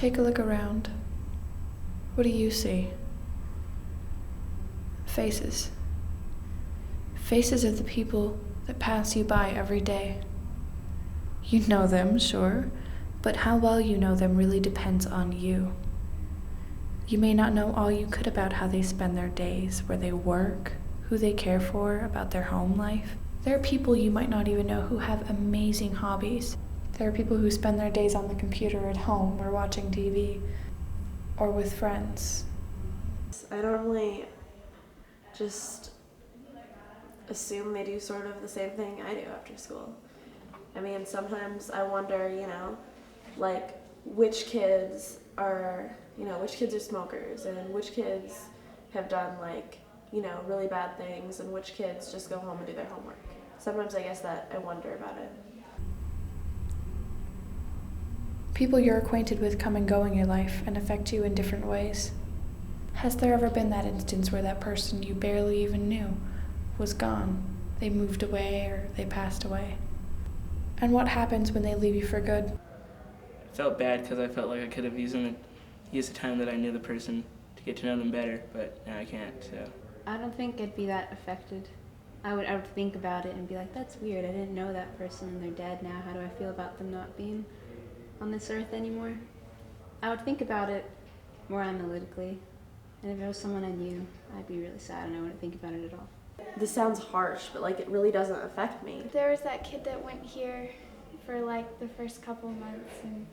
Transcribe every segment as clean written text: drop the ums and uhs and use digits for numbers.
Take a look around. What do you see? Faces. Faces of the people that pass you by every day. You know them, sure, but how well you know them really depends on you. You may not know all you could about how they spend their days, where they work, who they care for, about their home life. There are people you might not even know who have amazing hobbies. There are people who spend their days on the computer at home or watching TV or with friends. I normally just assume they do sort of the same thing I do after school. I mean, sometimes I wonder, like which kids are smokers and which kids have done really bad things and which kids just go home and do their homework. Sometimes I guess that I wonder about it. People you're acquainted with come and go in your life and affect you in different ways. Has there ever been that instance where that person you barely even knew was gone? They moved away or they passed away? And what happens when they leave you for good? I felt bad because I felt like I could have used the time that I knew the person to get to know them better, but now I can't, so. I don't think I'd be that affected. I would think about it and be like, that's weird, I didn't know that person and they're dead now. How do I feel about them not being on this earth anymore? I would think about it more analytically. And if it was someone I knew, I'd be really sad and I wouldn't think about it at all. This sounds harsh, but it really doesn't affect me. There was that kid that went here for the first couple months, and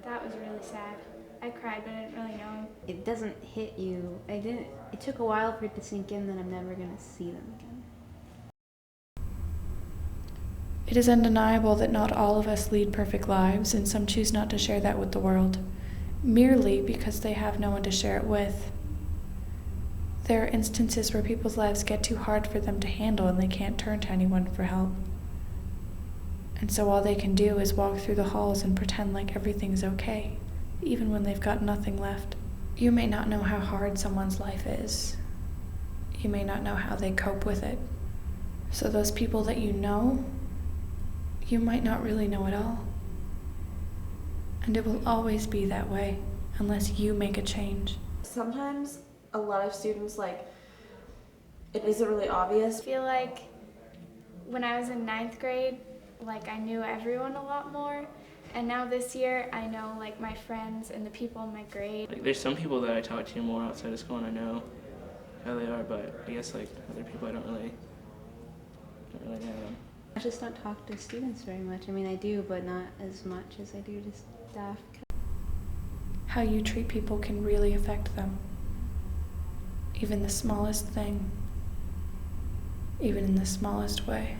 that was really sad. I cried, but I didn't really know him. It doesn't hit you. It took a while for it to sink in that I'm never gonna see them again. It is undeniable that not all of us lead perfect lives, and some choose not to share that with the world, merely because they have no one to share it with. There are instances where people's lives get too hard for them to handle and they can't turn to anyone for help. And so all they can do is walk through the halls and pretend like everything's okay, even when they've got nothing left. You may not know how hard someone's life is. You may not know how they cope with it. So those people that you know, you might not really know at all. And it will always be that way unless you make a change. Sometimes a lot of students, it isn't really obvious. I feel like when I was in 9th grade, I knew everyone a lot more. And now this year, I know my friends and the people in my grade. There's some people that I talk to more outside of school and I know how they are, but I guess other people I don't really know them. I just don't talk to students very much. I mean, I do, but not as much as I do to staff. How you treat people can really affect them. Even the smallest thing, even in the smallest way.